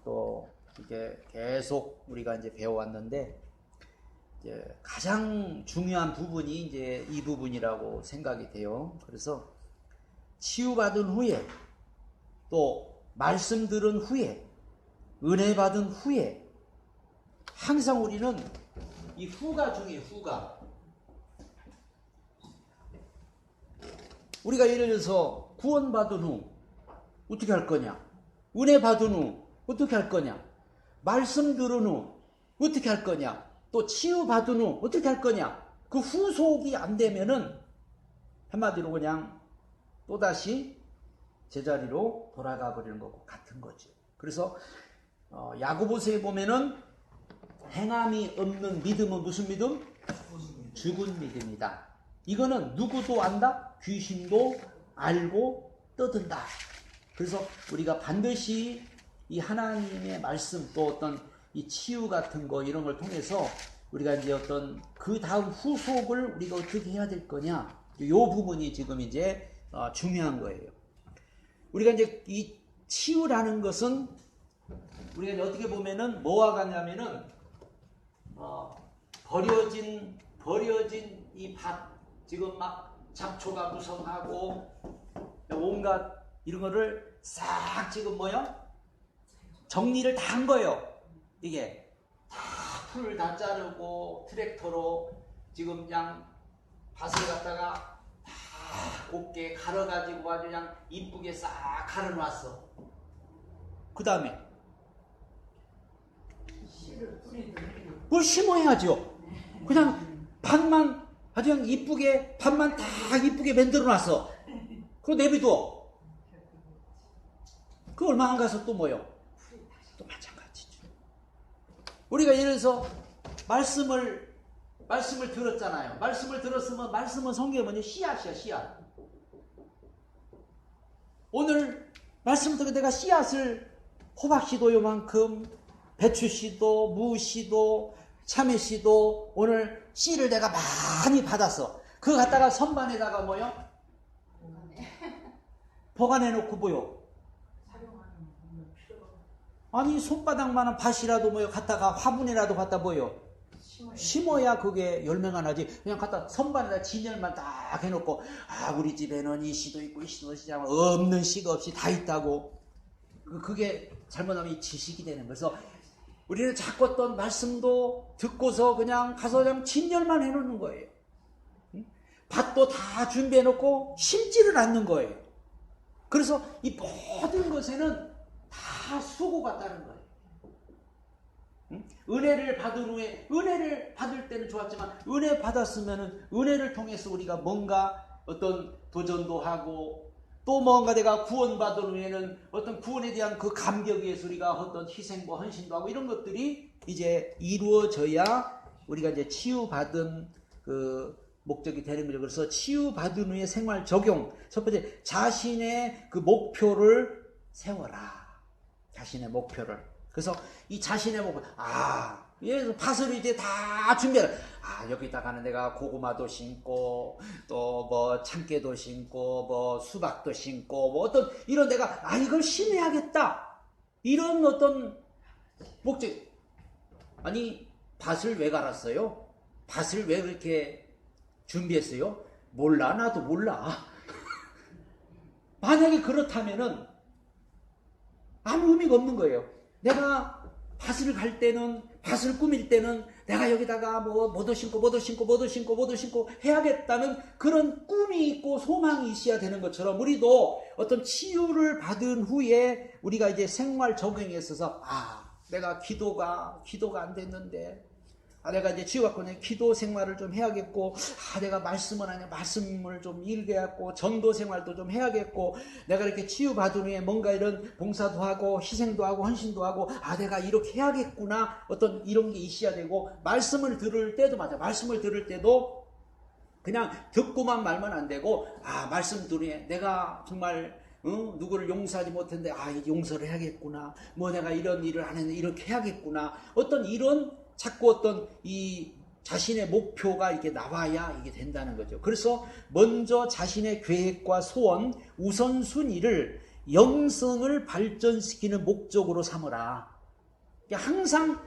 또 이게 계속 우리가 이제 배워왔는데 이제 가장 중요한 부분이 이제 이 부분이라고 생각이 돼요. 그래서 치유받은 후에 또 말씀 들은 후에 은혜 받은 후에 항상 우리는 이 후가 중요해요. 후가. 우리가 예를 들어서 구원받은 후 어떻게 할 거냐? 은혜 받은 후 어떻게 할 거냐? 말씀 들은 후 어떻게 할 거냐? 또 치유받은 후 어떻게 할 거냐? 그 후속이 안 되면은 한마디로 그냥 또다시 제자리로 돌아가 버리는 것과 같은 거죠. 그래서 야고보서에 보면은 행함이 없는 믿음은 무슨 믿음? 죽은 믿음이다. 이거는 누구도 안다? 귀신도 알고 떠든다. 그래서 우리가 반드시 이 하나님의 말씀 또 어떤 이 치유 같은 거 이런 걸 통해서 우리가 이제 어떤 그 다음 후속을 우리가 어떻게 해야 될 거냐. 이 부분이 지금 이제 중요한 거예요. 우리가 이제 이 치유라는 것은 우리가 이제 어떻게 보면은 뭐와 같냐면은 버려진 이 밭 지금 막 잡초가 무성하고 온갖 이런 거를 싹 지금 정리를 다 한 거예요. 이게 다 풀을 다 자르고 트랙터로 지금 그냥 밭을 갖다가 다 곱게 갈아가지고 아주 그냥 이쁘게 싹 갈아놨어. 그 다음에 뭘 심어야죠. 그냥 밭만 아주 그냥 이쁘게 밭만 다 이쁘게 만들어놨어. 그거 내비둬. 그 얼마 안 가서 또 또 마찬가지죠. 우리가 예를 들어서 말씀을 들었잖아요. 말씀을 들었으면 말씀은 성경에 뭐냐? 씨앗이야, 씨앗. 오늘 말씀 들으면 내가 씨앗을 호박씨도 요만큼, 배추씨도, 무씨도, 참외씨도 오늘 씨를 내가 많이 받았어. 그거 갖다가 선반에다가 보관해놓고 아니 손바닥만한 밭이라도 갖다가 화분이라도 갖다 심어야 그게 열매가 나지. 그냥 갖다 선반에다 진열만 딱 해놓고 우리 집에는 이 씨도 있고 이 씨도 있지 없는 씨가 없이 다 있다고. 그게 잘못하면 지식이 되는 거예요. 그래서 우리는 자꾸 어떤 말씀도 듣고서 그냥 가서 그냥 진열만 해놓는 거예요. 밭도 다 준비해놓고 심지를 않는 거예요. 그래서 이 모든 것에는 다 수고가 따른 거예요. 은혜를 받은 후에 은혜를 받을 때는 좋았지만 은혜 받았으면은 은혜를 통해서 우리가 뭔가 어떤 도전도 하고 또 뭔가 내가 구원받은 후에는 어떤 구원에 대한 그 감격에 의해서 우리가 어떤 희생과 헌신도 하고 이런 것들이 이제 이루어져야 우리가 이제 치유받은 그 목적이 되는 거죠. 그래서 치유받은 후에 생활 적용. 첫 번째, 자신의 그 목표를 세워라. 자신의 목표를. 그래서 이 자신의 목표, 예를 밭을 이제 다 준비해라. 여기다가는 내가 고구마도 심고, 또 참깨도 심고, 수박도 심고, 어떤 이런 내가, 이걸 심어야겠다. 이런 어떤 목적. 아니, 밭을 왜 갈았어요? 밭을 왜 그렇게 준비했어요? 몰라, 나도 몰라. 만약에 그렇다면은 아무 의미가 없는 거예요. 내가 밭을 갈 때는, 밭을 꾸밀 때는 내가 여기다가 뭐도 심고 해야겠다는 그런 꿈이 있고 소망이 있어야 되는 것처럼 우리도 어떤 치유를 받은 후에 우리가 이제 생활 적용에 있어서 내가 기도가 안 됐는데 내가 이제 치유받고 기도 생활을 좀 해야겠고, 내가 말씀을 좀 읽어야겠고, 전도 생활도 좀 해야겠고, 내가 이렇게 치유받은 후에 뭔가 이런 봉사도 하고, 희생도 하고, 헌신도 하고, 내가 이렇게 해야겠구나, 어떤 이런 게 있어야 되고, 말씀을 들을 때도 맞아. 말씀을 들을 때도 그냥 듣고만 말면 안 되고, 말씀 들으니 내가 정말 누구를 용서하지 못했는데, 용서를 해야겠구나, 내가 이런 일을 안 했는데 이렇게 해야겠구나, 어떤 이런 자꾸 어떤 이 자신의 목표가 이게 나와야 이게 된다는 거죠. 그래서 먼저 자신의 계획과 소원, 우선순위를 영성을 발전시키는 목적으로 삼으라. 항상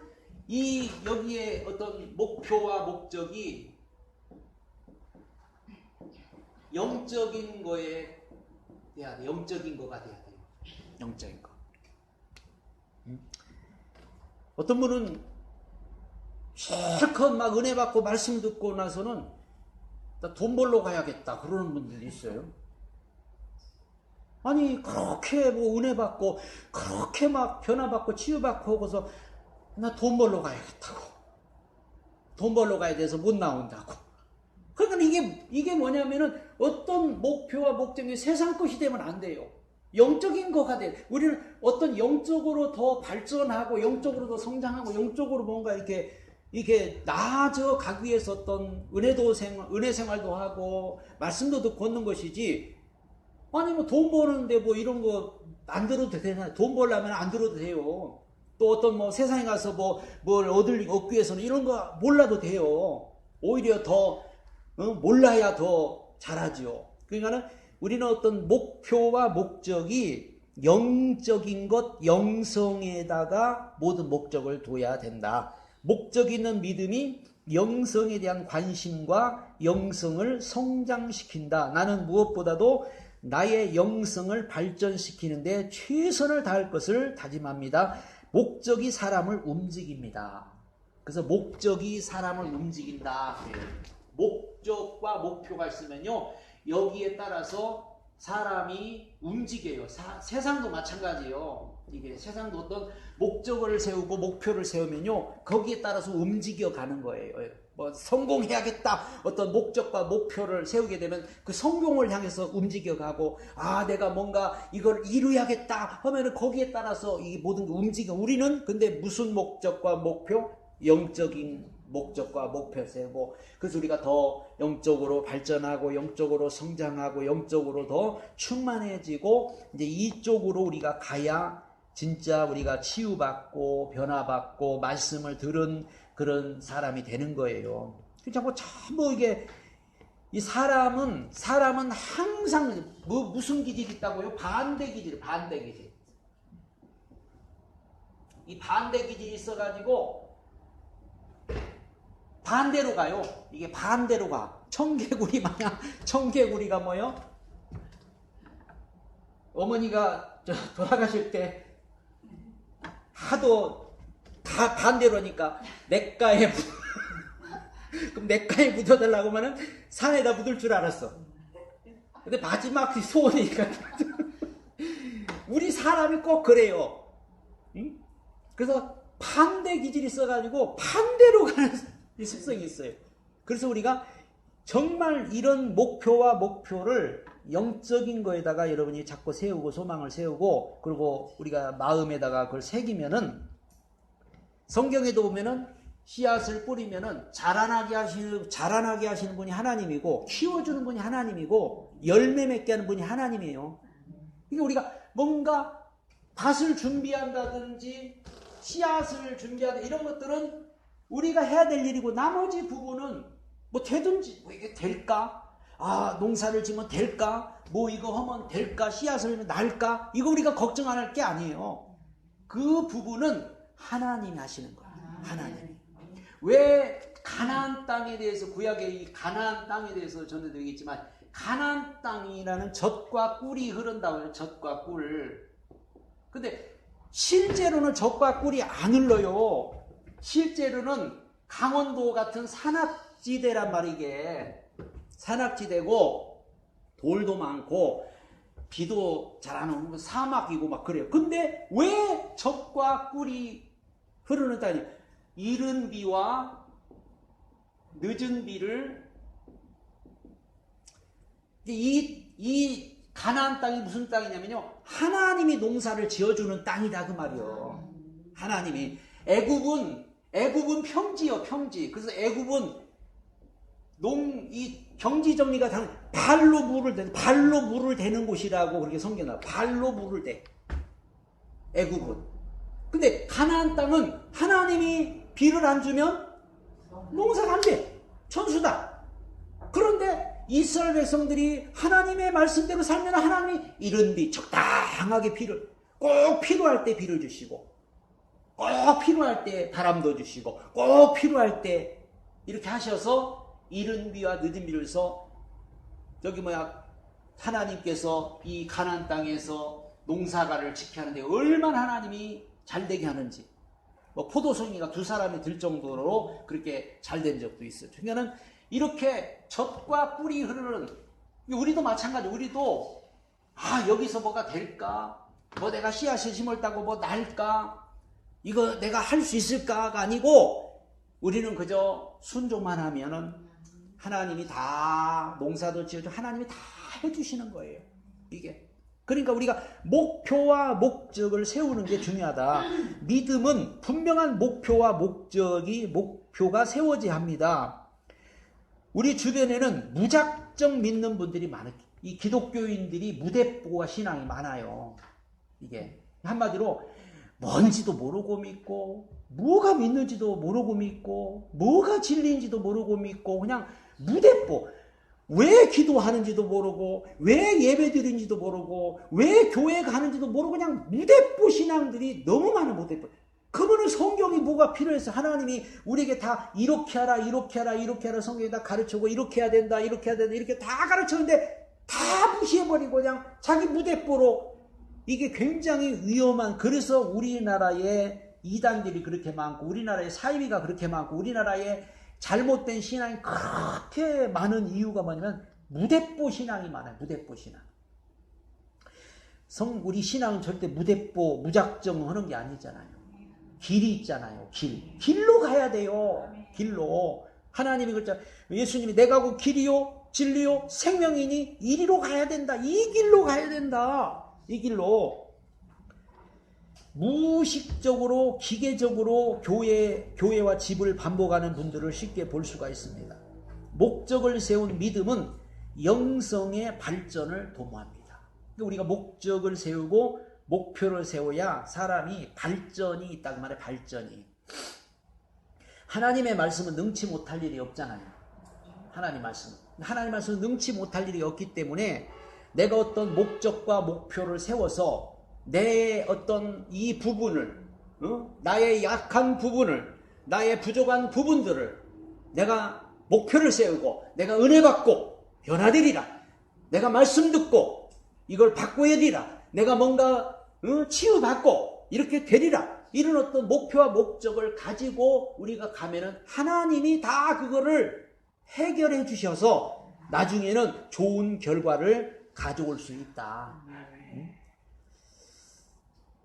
여기에 어떤 목표와 목적이 영적인 거에 돼야 돼. 영적인 거가 돼야 돼요. 영적인 거. 어떤 분은 실컷 막 은혜 받고 말씀 듣고 나서는 나 돈 벌러 가야겠다 그러는 분들이 있어요. 아니 그렇게 뭐 은혜 받고 그렇게 막 변화 받고 치유 받고 하고서 나 돈 벌러 가야겠다고. 돈 벌러 가야 돼서 못 나온다고. 그러니까 이게 뭐냐면은 어떤 목표와 목적이 세상 것이 되면 안 돼요. 영적인 거가 돼. 우리는 어떤 영적으로 더 발전하고 영적으로 더 성장하고 영적으로 뭔가 이렇게 나아져 가기 위해서 어떤 은혜 생활도 하고 말씀도 듣고 걷는 것이지. 아니 뭐 돈 버는데 뭐 이런 거 안 들어도 되나? 돈 벌려면 안 들어도 돼요. 또 어떤 뭐 세상에 가서 뭘 얻기 위해서는 이런 거 몰라도 돼요. 오히려 더 몰라야 더 잘하죠. 그러니까는 우리는 어떤 목표와 목적이 영적인 것, 영성에다가 모든 목적을 둬야 된다. 목적 있는 믿음이 영성에 대한 관심과 영성을 성장시킨다. 나는 무엇보다도 나의 영성을 발전시키는데 최선을 다할 것을 다짐합니다. 목적이 사람을 움직입니다. 그래서 목적이 사람을 움직인다. 목적과 목표가 있으면요, 여기에 따라서 사람이 움직여요. 세상도 마찬가지예요. 이게 세상도 어떤 목적을 세우고 목표를 세우면요, 거기에 따라서 움직여 가는 거예요. 뭐 성공해야겠다 어떤 목적과 목표를 세우게 되면 그 성공을 향해서 움직여 가고, 내가 뭔가 이걸 이루어야겠다 하면은 거기에 따라서 이 모든 게 움직여. 우리는 근데 무슨 목적과 목표? 영적인 목적과 목표 세우고, 그래서 우리가 더 영적으로 발전하고 영적으로 성장하고 영적으로 더 충만해지고, 이제 이쪽으로 우리가 가야 진짜 우리가 치유받고 변화받고 말씀을 들은 그런 사람이 되는 거예요. 전부 이게 이 사람은 항상 무슨 기질이 있다고요? 반대 기질. 이 반대 기질이 있어가지고 반대로 가요. 이게 반대로 가. 청개구리 마냥, 청개구리가 뭐요? 어머니가 돌아가실 때 하도 다 반대로 하니까 그럼 냇가에 묻어달라고 하면은 산에다 묻을 줄 알았어. 근데 마지막 소원이니까 우리 사람이 꼭 그래요. 응? 그래서 반대 기질이 있어가지고 반대로 가는 이 습성이 있어요. 그래서 우리가 정말 이런 목표와 목표를 영적인 거에다가 여러분이 자꾸 세우고 소망을 세우고, 그리고 우리가 마음에다가 그걸 새기면은, 성경에도 보면은 씨앗을 뿌리면은 자라나게 하시는 분이 하나님이고, 키워주는 분이 하나님이고, 열매 맺게 하는 분이 하나님이에요. 그러니까 우리가 뭔가 밭을 준비한다든지 씨앗을 준비한다, 이런 것들은 우리가 해야 될 일이고, 나머지 부분은 뭐 되든지, 뭐 이게 될까? 농사를 지면 될까? 뭐 이거 하면 될까? 씨앗을 하면 날까? 이거 우리가 걱정 안 할 게 아니에요. 그 부분은 하나님이 하시는 거야. 하나님. 왜 가나안 땅에 대해서, 구약의 이 가나안 땅에 대해서 전해드리겠지만, 가나안 땅이라는 젖과 꿀이 흐른다고 해요. 젖과 꿀. 근데 실제로는 젖과 꿀이 안 흘러요. 실제로는 강원도 같은 산악지대란 말이게. 산악지대고 돌도 많고 비도 잘 안 오는 사막이고 막 그래요. 근데 왜 젖과 꿀이 흐르는 땅이, 이른 비와 늦은 비를, 이 가나안 땅이 무슨 땅이냐면요, 하나님이 농사를 지어주는 땅이다 그 말이요. 하나님이. 애굽은 평지요, 평지. 그래서 애굽은 이 경지 정리가 발로 물을 대는 곳이라고 그렇게 성경 나와. 발로 물을 대. 애굽은. 근데 가나안 땅은 하나님이 비를 안 주면 농사가 안 돼. 천수다. 그런데 이스라엘 백성들이 하나님의 말씀대로 살면 하나님이 이른 비 적당하게 비를, 꼭 필요할 때 비를 주시고, 꼭 필요할 때 바람도 주시고, 꼭 필요할 때 이렇게 하셔서 이른 비와 늦은 비를 서 저기 하나님께서 이 가나안 땅에서 농사가를 지켜야 하는데 얼마나 하나님이 잘되게 하는지, 포도송이가 2사람이 들 정도로 그렇게 잘된 적도 있어요. 그러니까는 이렇게 젖과 뿔이 흐르는, 우리도 마찬가지. 우리도 여기서 뭐가 될까? 내가 씨앗을 심었다고 날까? 이거 내가 할 수 있을까가 아니고, 우리는 그저 순종만 하면은 하나님이 다 농사도 지어주고 하나님이 다 해주시는 거예요. 이게. 그러니까 우리가 목표와 목적을 세우는 게 중요하다. 믿음은 분명한 목표와 목표가 세워져야 합니다. 우리 주변에는 무작정 믿는 분들이 많아요. 이 기독교인들이 무대뽀와 신앙이 많아요. 이게 한마디로 뭔지도 모르고 믿고, 뭐가 믿는지도 모르고 믿고, 뭐가 진리인지도 모르고 믿고, 그냥 무대뽀. 왜 기도하는지도 모르고, 왜 예배 드리는지도 모르고, 왜 교회 가는지도 모르고, 그냥 무대뽀 신앙들이 너무 많은 무대뽀. 그러면 성경이 뭐가 필요해서 하나님이 우리에게 다 이렇게 하라, 이렇게 하라, 이렇게 하라 성경에 다 가르치고, 이렇게 해야 된다, 이렇게 해야 된다, 이렇게 다 가르쳤는데 다 무시해버리고 그냥 자기 무대뽀로. 이게 굉장히 위험한, 그래서 우리나라에 이단들이 그렇게 많고, 우리나라에 사이비가 그렇게 많고, 우리나라에 잘못된 신앙이 그렇게 많은 이유가 뭐냐면 무대뽀 신앙이 많아요. 무대뽀 신앙. 우리 신앙은 절대 무대뽀, 무작정 하는 게 아니잖아요. 길이 있잖아요. 길로 가야 돼요. 길로. 하나님이 그랬잖아요. 예수님이 내가 그 길이요, 진리요, 생명이니 이리로 가야 된다. 이 길로 가야 된다. 이 길로. 무의식적으로 기계적으로 교회와 집을 반복하는 분들을 쉽게 볼 수가 있습니다. 목적을 세운 믿음은 영성의 발전을 도모합니다. 우리가 목적을 세우고 목표를 세워야 사람이 발전이 있다 그 말이에요. 발전이. 하나님의 말씀은 능치 못할 일이 없잖아요. 하나님 말씀은 능치 못할 일이 없기 때문에 내가 어떤 목적과 목표를 세워서 내 어떤 이 부분을, 나의 약한 부분을, 나의 부족한 부분들을 내가 목표를 세우고, 내가 은혜 받고 변화되리라, 내가 말씀 듣고 이걸 바꿔야 되리라, 내가 뭔가 치유받고 이렇게 되리라, 이런 어떤 목표와 목적을 가지고 우리가 가면은 하나님이 다 그거를 해결해 주셔서 나중에는 좋은 결과를 가져올 수 있다.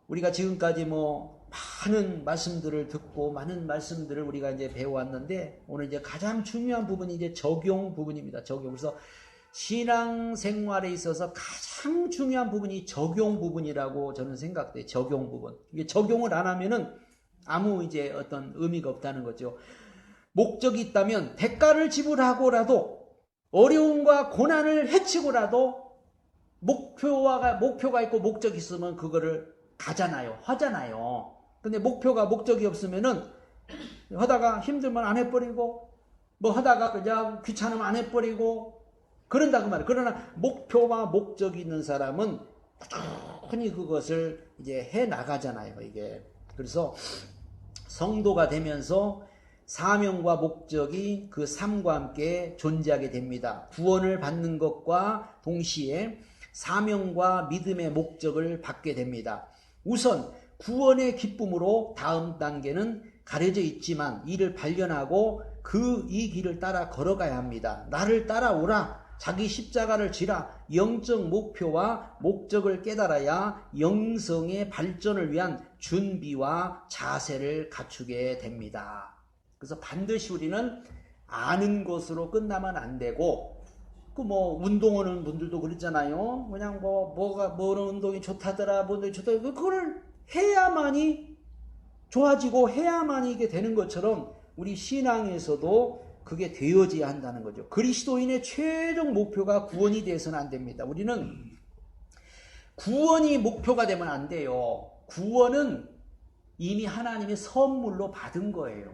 우리가 지금까지 많은 말씀들을 듣고 많은 말씀들을 우리가 이제 배워왔는데, 오늘 이제 가장 중요한 부분이 이제 적용 부분입니다. 적용. 그래서 신앙생활에 있어서 가장 중요한 부분이 적용 부분이라고 저는 생각돼요. 적용 부분. 이게 적용을 안 하면은 아무 이제 어떤 의미가 없다는 거죠. 목적이 있다면 대가를 지불하고라도, 어려움과 고난을 헤치고라도 목표가 있고 목적이 있으면 그거를 가잖아요. 하잖아요. 근데 목표가 목적이 없으면은 하다가 힘들면 안 해버리고, 하다가 그냥 귀찮으면 안 해버리고 그런다 그 말이에요. 그러나 목표와 목적이 있는 사람은 꾸준히 그것을 이제 해 나가잖아요. 이게. 그래서 성도가 되면서 사명과 목적이 그 삶과 함께 존재하게 됩니다. 구원을 받는 것과 동시에 사명과 믿음의 목적을 받게 됩니다. 우선 구원의 기쁨으로 다음 단계는 가려져 있지만 이를 발견하고 이 길을 따라 걸어가야 합니다. 나를 따라오라. 자기 십자가를 지라. 영적 목표와 목적을 깨달아야 영성의 발전을 위한 준비와 자세를 갖추게 됩니다. 그래서 반드시 우리는 아는 것으로 끝나면 안 되고, 운동하는 분들도 그랬잖아요. 그냥 뭐는 운동이 좋다더라, 뭐는 좋다. 그걸 해야만이 좋아지고 해야만이 이게 되는 것처럼 우리 신앙에서도 그게 되어져야 한다는 거죠. 그리스도인의 최종 목표가 구원이 되어서는 안 됩니다. 우리는 구원이 목표가 되면 안 돼요. 구원은 이미 하나님의 선물로 받은 거예요.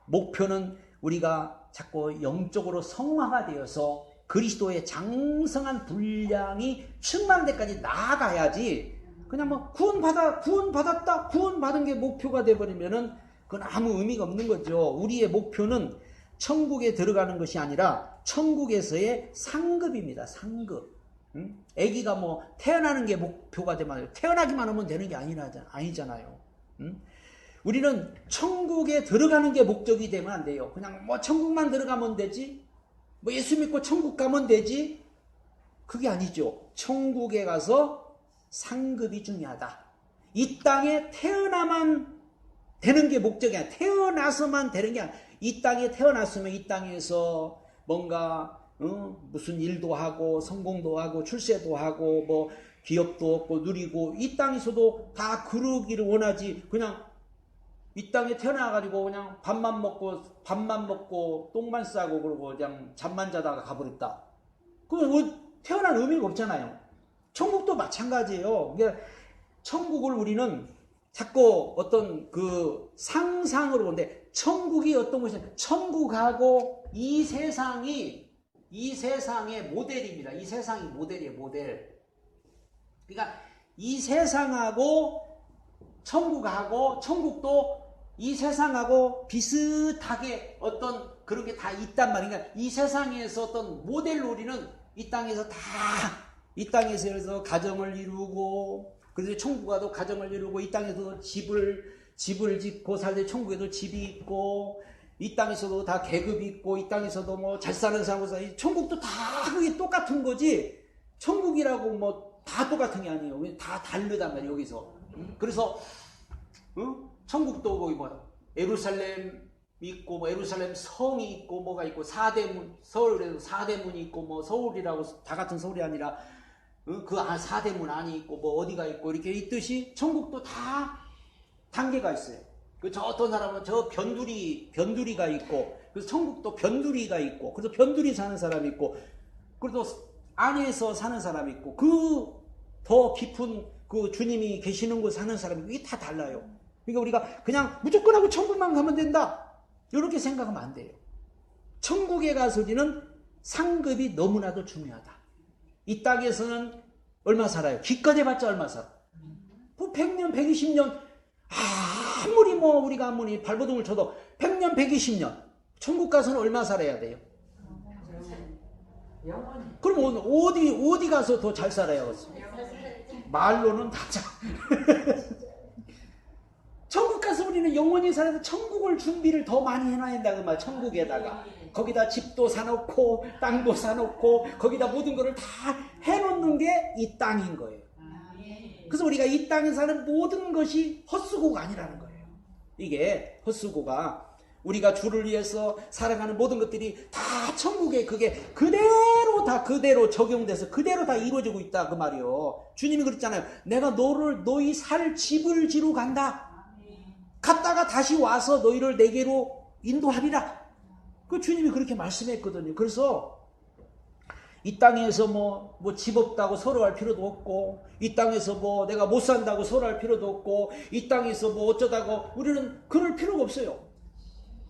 목표는 우리가 자꾸 영적으로 성화가 되어서 그리스도의 장성한 분량이 충만할 때까지 나아가야지, 그냥 뭐 구원받았다, 구원받은 게 목표가 돼버리면은 그건 아무 의미가 없는 거죠. 우리의 목표는 천국에 들어가는 것이 아니라 천국에서의 상급입니다. 상급. 아기가 뭐 태어나는 게 목표가 되면 태어나기만 하면 되는 게 아니잖아요. 우리는 천국에 들어가는 게 목적이 되면 안 돼요. 그냥 뭐 천국만 들어가면 되지, 뭐 예수 믿고 천국 가면 되지, 그게 아니죠. 천국에 가서 상급이 중요하다. 이 땅에 태어나만 되는 게 목적이 아니라, 태어나서만 되는 게 아니라, 이 땅에 태어났으면 이 땅에서 뭔가 무슨 일도 하고 성공도 하고 출세도 하고 뭐 기업도 얻고 누리고, 이 땅에서도 다 그러기를 원하지, 그냥 이 땅에 태어나가지고 그냥 밥만 먹고 똥만 싸고 그러고 그냥 잠만 자다가 가버렸다. 그건 태어난 의미가 없잖아요. 천국도 마찬가지예요. 그러니까 천국을 우리는 자꾸 어떤 그 상상으로 보는데, 천국이 어떤 것이냐, 천국하고 이 세상의 모델입니다. 이 세상이 모델이에요, 모델. 그러니까 이 세상하고 천국하고, 천국도 이 세상하고 비슷하게 어떤 그런 게 다 있단 말이에요. 그러니까 이 세상에서 어떤 모델로 우리는 이 땅에서 이 땅에서 가정을 이루고, 그래서 천국 가도 가정을 이루고, 이 땅에서 집을 짓고 살때 천국에도 집이 있고, 이 땅에서도 다 계급이 있고, 이 땅에서도 뭐 잘 사는 사람과 천국도 다 그게 똑같은 거지, 천국이라고 뭐 다 똑같은 게 아니에요. 다 다르단 말이에요, 여기서. 그래서 천국도 뭐 예루살렘 있고, 뭐 예루살렘 성이 있고, 뭐가 있고, 사대문, 서울에도 사대문이 있고, 뭐 서울이라고 다 같은 서울이 아니라 그 사대문 안이 있고, 뭐 어디가 있고, 이렇게 있듯이 천국도 다 단계가 있어요. 저 어떤 사람은 저 변두리가 있고, 그래서 천국도 변두리가 있고, 그래서 변두리 사는 사람이 있고, 그래도 안에서 사는 사람이 있고, 그 더 깊은 그 주님이 계시는 곳 사는 사람이, 이게 다 달라요. 그러니까 우리가 그냥 무조건 하고 천국만 가면 된다, 이렇게 생각하면 안 돼요. 천국에 가서 우리는 상급이 너무나도 중요하다. 이 땅에서는 얼마 살아요? 기껏 해봤자 얼마 살아? 뭐 100년, 120년, 아무리 뭐 우리가 아무리 발버둥을 쳐도 100년, 120년. 천국 가서는 얼마 살아야 돼요? 그럼 어디 가서 더 잘 살아요? 말로는 다 천국 가서 우리는 영원히 살아서 천국을 준비를 더 많이 해놔야 된다 그 말. 천국에다가 거기다 집도 사놓고 땅도 사놓고 거기다 모든 거를 다 해놓는 게 이 땅인 거예요. 그래서 우리가 이 땅에 사는 모든 것이 헛수고가 아니라는 거예요. 이게 헛수고가, 우리가 주를 위해서 살아가는 모든 것들이 다 천국에 그게 그대로 적용돼서 그대로 다 이루어지고 있다 그 말이요. 주님이 그랬잖아요. 내가 너희 살 집을 지러 간다. 갔다가 다시 와서 너희를 내게로 인도하리라. 그 주님이 그렇게 말씀했거든요. 그래서 이 땅에서 뭐 집 없다고 서러할 필요도 없고, 이 땅에서 뭐 내가 못 산다고 서러할 필요도 없고, 이 땅에서 뭐 어쩌다고 우리는 그럴 필요가 없어요.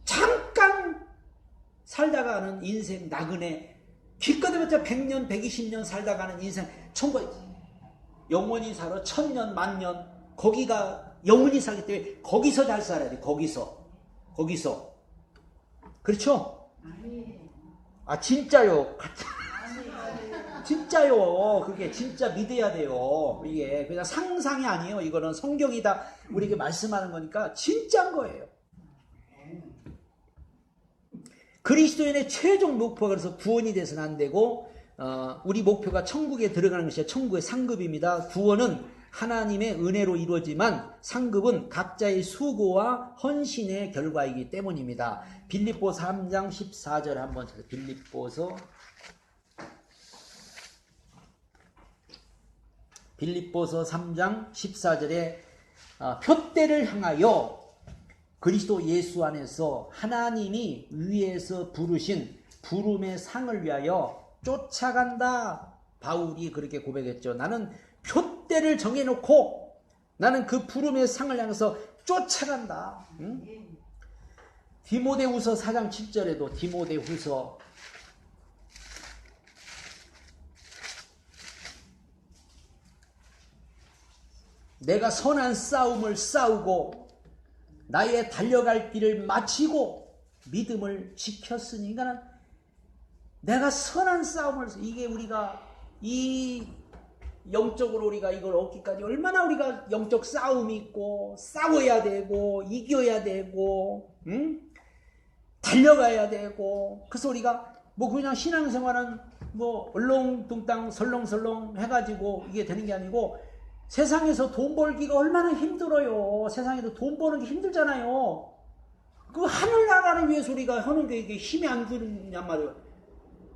잠깐 살다가 하는 인생 나그네, 기껏 해봤자 100년, 120년 살다가 하는 인생, 천국 영원히 살아 1000년, 1000년, 거기가 영원히 살기 때문에 거기서 잘 살아야 돼. 거기서. 그렇죠? 진짜요. 진짜요. 그게 진짜 믿어야 돼요. 이게 그냥 상상이 아니에요. 이거는 성경이 다 우리에게 말씀하는 거니까 진짜인 거예요. 그리스도인의 최종 목표가 그래서 구원이 돼서는 안 되고, 우리 목표가 천국에 들어가는 것이 천국의 상급입니다. 구원은 하나님의 은혜로 이루어지만 상급은 각자의 수고와 헌신의 결과이기 때문입니다. 빌립보서 3장 14절 한번 찾아요. 빌립보서 3장 14절에 표대를 향하여 그리스도 예수 안에서 하나님이 위에서 부르신 부름의 상을 위하여 쫓아간다. 바울이 그렇게 고백했죠. 나는 표대를 정해놓고 나는 그 부름의 상을 향해서 쫓아간다. 디모데후서 4장 7절에도 디모데후서 내가 선한 싸움을 싸우고 나의 달려갈 길을 마치고 믿음을 지켰으니, 그러니까 내가 선한 싸움을, 이게 우리가 이 영적으로 우리가 이걸 얻기까지 얼마나 우리가 영적 싸움이 있고 싸워야 되고 이겨야 되고 달려가야 되고. 그래서 우리가 뭐 그냥 신앙생활은 뭐 얼렁뚱땅 설렁설렁 해가지고 이게 되는 게 아니고, 세상에서 돈 벌기가 얼마나 힘들어요. 세상에서 돈 버는 게 힘들잖아요. 그 하늘나라를 위해서 우리가 하는 게 이게 힘이 안 드느냔 말이에요.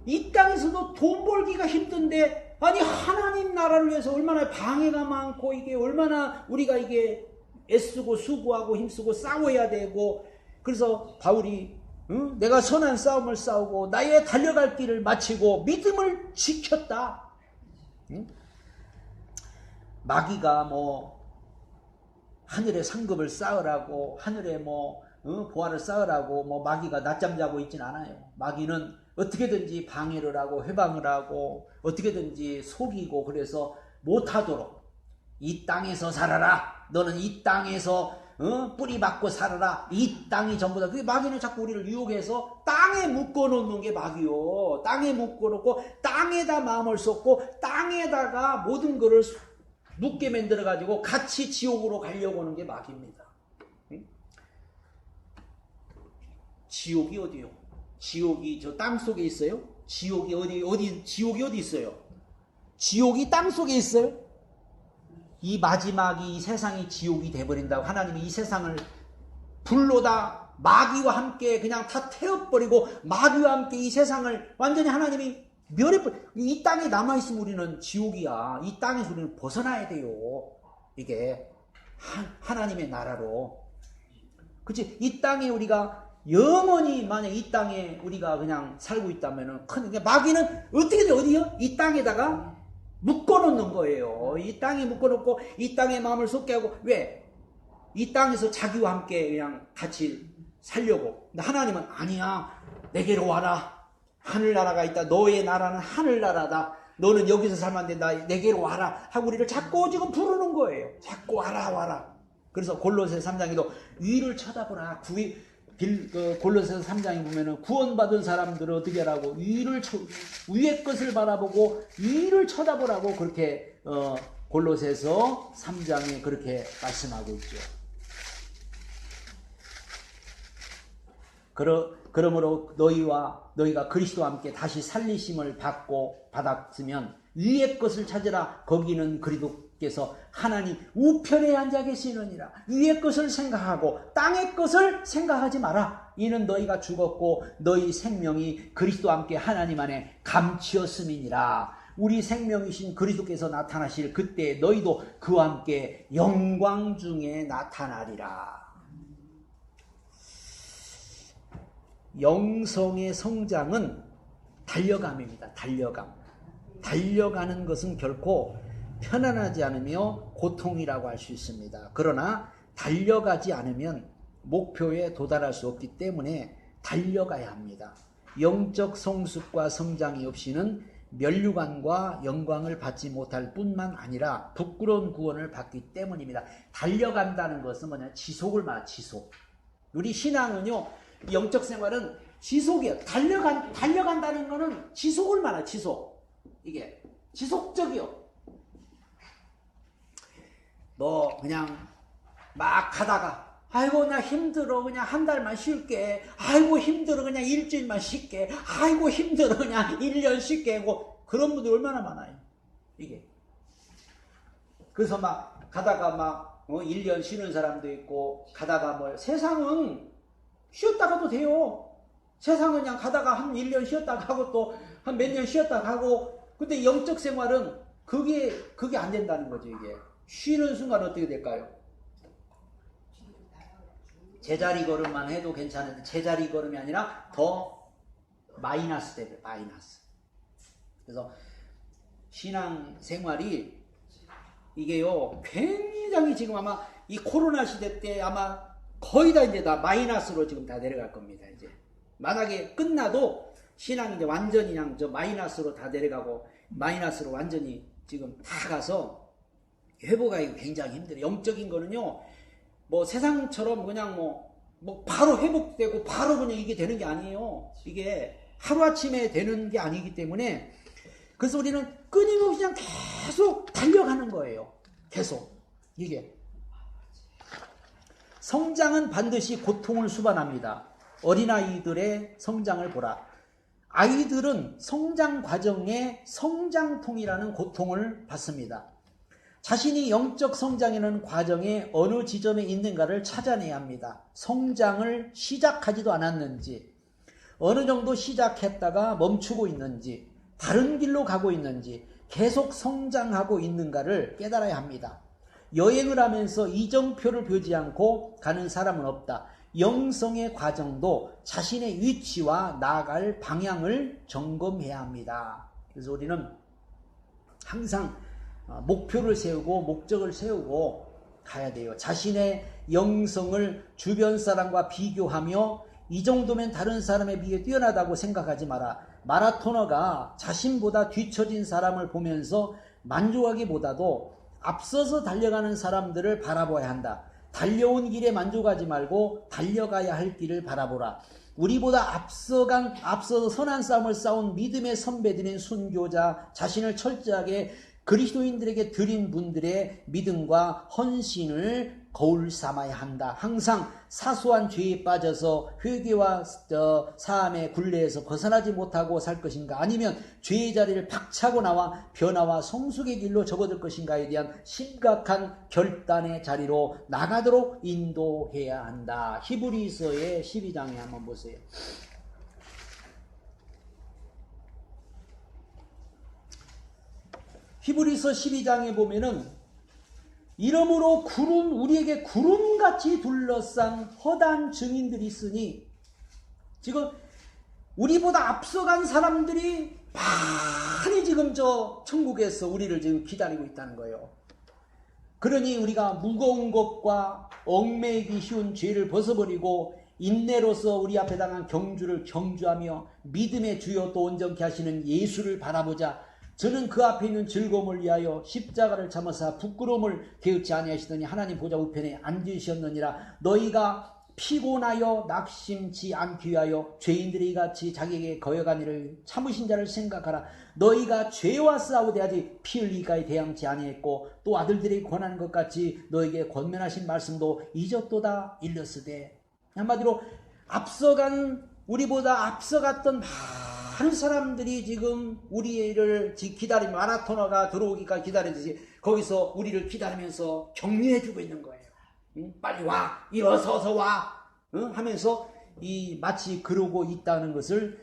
이 땅에서도 돈 벌기가 힘든데, 아니 하나님 나라를 위해서 얼마나 방해가 많고, 이게 얼마나 우리가 이게 애쓰고 수고하고 힘쓰고 싸워야 되고. 그래서 바울이 내가 선한 싸움을 싸우고 나의 달려갈 길을 마치고 믿음을 지켰다. 마귀가 뭐 하늘에 상급을 쌓으라고, 하늘에 뭐 보화를 쌓으라고 뭐 마귀가 낮잠 자고 있진 않아요. 마귀는 어떻게든지 방해를 하고 회방을 하고 어떻게든지 속이고, 그래서 못하도록 이 땅에서 살아라. 너는 이 땅에서 뿌리 박고 살아라. 이 땅이 전부다. 그게 마귀는 자꾸 우리를 유혹해서 땅에 묶어놓는 게 마귀요. 땅에 묶어놓고 땅에다 마음을 쏟고 땅에다가 모든 것을 묶게 만들어가지고 같이 지옥으로 가려고 하는 게 마귀입니다. 지옥이 어디요? 지옥이 저 땅 속에 있어요? 지옥이 지옥이 어디 있어요? 지옥이 땅 속에 있어요? 이 마지막이 이 세상이 지옥이 돼버린다고 하나님이 이 세상을 불로다 마귀와 함께 그냥 다 태워버리고, 마귀와 함께 이 세상을 완전히 하나님이 멸해버려. 이 땅에 남아있으면 우리는 지옥이야. 이 땅에서 우리는 벗어나야 돼요. 이게 하나님의 나라로. 그치? 이 땅에 우리가 영원히 만약 이 땅에 우리가 그냥 살고 있다면은 마귀는 어떻게든 어디요? 이 땅에다가 묶어놓는 거예요. 이 땅에 묶어놓고 이 땅에 마음을 쏟게 하고. 왜? 이 땅에서 자기와 함께 그냥 같이 살려고. 근데 하나님은 아니야. 내게로 와라. 하늘나라가 있다. 너의 나라는 하늘나라다. 너는 여기서 살면 안 된다. 내게로 와라 하고 우리를 자꾸 지금 부르는 거예요. 자꾸 와라. 그래서 골로새서 3장에도 위를 쳐다보라. 골로새서 3장에 보면은 구원받은 사람들은 어떻게 하라고? 위의 것을 바라보고 위를 쳐다보라고 그렇게 골로새서 3장에 그렇게 말씀하고 있죠. 그러므로 너희가 그리스도와 함께 다시 살리심을 받았으면 위의 것을 찾으라. 거기는 그리스도께서 하나님 우편에 앉아 계시느니라. 위의 것을 생각하고 땅의 것을 생각하지 마라. 이는 너희가 죽었고 너희 생명이 그리스도와 함께 하나님 안에 감추었음이니라. 우리 생명이신 그리스도께서 나타나실 그때 너희도 그와 함께 영광 중에 나타나리라. 영성의 성장은 달려감입니다. 달려가는 것은 결코 편안하지 않으며 고통이라고 할 수 있습니다. 그러나 달려가지 않으면 목표에 도달할 수 없기 때문에 달려가야 합니다. 영적 성숙과 성장이 없이는 면류관과 영광을 받지 못할 뿐만 아니라 부끄러운 구원을 받기 때문입니다. 달려간다는 것은 뭐냐? 지속을 말하 지속. 우리 신앙은요, 영적 생활은 지속이에요. 달려간다는 거는 지속을 말하 지속. 이게 지속적이요. 너 그냥 막 가다가 아이고 나 힘들어 그냥 한 달만 쉴게. 아이고 힘들어 그냥 일주일만 쉴게. 아이고 힘들어 그냥 1년 쉴게 하고 그런 분들 얼마나 많아요. 이게. 그래서 막 가다가 막 1년 쉬는 사람도 있고, 가다가 뭐 세상은 쉬었다 가도 돼요. 세상은 그냥 가다가 한 1년 쉬었다 가고 또 한 몇 년 쉬었다 가고. 근데 영적 생활은 그게 안 된다는 거죠. 이게 쉬는 순간 어떻게 될까요? 제자리 걸음만 해도 괜찮은데 제자리 걸음이 아니라 더 마이너스 돼요. 마이너스. 그래서 신앙 생활이 이게요 굉장히 지금 아마 이 코로나 시대 때 아마 거의 다 이제 다 마이너스로 지금 다 내려갈 겁니다. 이제 만약에 끝나도 신앙이 이제 완전히 그냥 저 마이너스로 다 내려가고 마이너스로 완전히 지금 다 가서 회복하기 굉장히 힘들어요. 영적인 거는요, 뭐 세상처럼 그냥 뭐 바로 회복되고 바로 그냥 이게 되는 게 아니에요. 이게 하루아침에 되는 게 아니기 때문에 그래서 우리는 끊임없이 그냥 계속 달려가는 거예요. 계속. 이게. 성장은 반드시 고통을 수반합니다. 어린아이들의 성장을 보라. 아이들은 성장 과정에 성장통이라는 고통을 받습니다. 자신이 영적 성장하는 과정에 어느 지점에 있는가를 찾아내야 합니다. 성장을 시작하지도 않았는지, 어느 정도 시작했다가 멈추고 있는지, 다른 길로 가고 있는지, 계속 성장하고 있는가를 깨달아야 합니다. 여행을 하면서 이정표를 보지 않고 가는 사람은 없다. 영성의 과정도 자신의 위치와 나아갈 방향을 점검해야 합니다. 그래서 우리는 항상 목표를 세우고 목적을 세우고 가야 돼요. 자신의 영성을 주변 사람과 비교하며 이 정도면 다른 사람에 비해 뛰어나다고 생각하지 마라. 마라토너가 자신보다 뒤처진 사람을 보면서 만족하기보다도 앞서서 달려가는 사람들을 바라봐야 한다. 달려온 길에 만족하지 말고 달려가야 할 길을 바라보라. 우리보다 앞서서 선한 싸움을 싸운 믿음의 선배들인 순교자, 자신을 철저하게 그리스도인들에게 드린 분들의 믿음과 헌신을 거울 삼아야 한다. 항상 사소한 죄에 빠져서 회개와 사함의 굴레에서 벗어나지 못하고 살 것인가, 아니면 죄의 자리를 박차고 나와 변화와 성숙의 길로 접어들 것인가에 대한 심각한 결단의 자리로 나가도록 인도해야 한다. 히브리서의 12장에 한번 보세요. 히브리서 12장에 보면은 이러므로 우리에게 구름같이 둘러싼 허다한 증인들이 있으니, 지금 우리보다 앞서간 사람들이 많이 지금 저 천국에서 우리를 지금 기다리고 있다는 거예요. 그러니 우리가 무거운 것과 얽매이기 쉬운 죄를 벗어버리고 인내로서 우리 앞에 당한 경주를 경주하며 믿음의 주여 또 온전케 하시는 예수를 바라보자. 저는 그 앞에 있는 즐거움을 위하여 십자가를 참으사 부끄러움을 개의치 아니하시더니 하나님 보좌 우편에 앉으셨느니라. 너희가 피곤하여 낙심치 않기 위하여 죄인들이 같이 자기에게 거역한 일을 참으신 자를 생각하라. 너희가 죄와 싸우되 아직 피 흘리기까지 대항치 아니했고 또 아들들이 권하는 것 같이 너에게 권면하신 말씀도 잊었도다 일렀으되. 한마디로 우리보다 앞서갔던 많은 사람들이 지금 우리를 기다리며 마라토너가 들어오기까지 기다리듯이 거기서 우리를 기다리면서 격려해주고 있는 거예요. 빨리 와, 일어서서 와, 하면서 마치 그러고 있다는 것을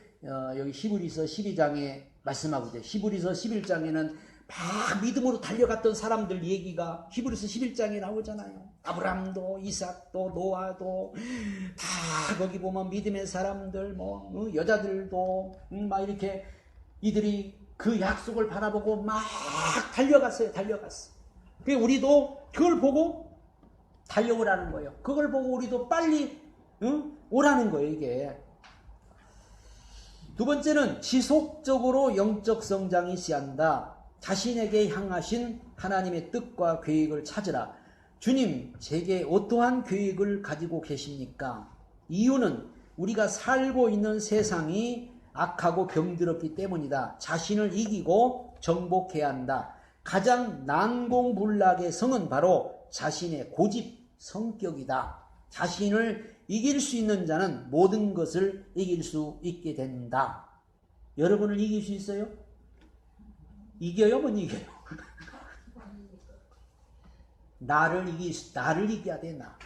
여기 히브리서 12장에 말씀하고 있어요. 히브리서 11장에는 막 믿음으로 달려갔던 사람들 얘기가 히브리서 11장에 나오잖아요. 아브라함도 이삭도 노아도 다 거기 보면 믿음의 사람들 여자들도 막 이렇게 이들이 그 약속을 바라보고 막 달려갔어요. 그래서 우리도 그걸 보고 달려오라는 거예요. 그걸 보고 우리도 빨리 오라는 거예요. 이게 두 번째는 지속적으로 영적 성장이 시한다. 자신에게 향하신 하나님의 뜻과 계획을 찾으라. 주님, 제게 어떠한 계획을 가지고 계십니까? 이유는 우리가 살고 있는 세상이 악하고 병들었기 때문이다. 자신을 이기고 정복해야 한다. 가장 난공불락의 성은 바로 자신의 고집 성격이다. 자신을 이길 수 있는 자는 모든 것을 이길 수 있게 된다. 여러분을 이길 수 있어요? 이겨요? 못 이겨요? 나를 이겨야 돼, 나.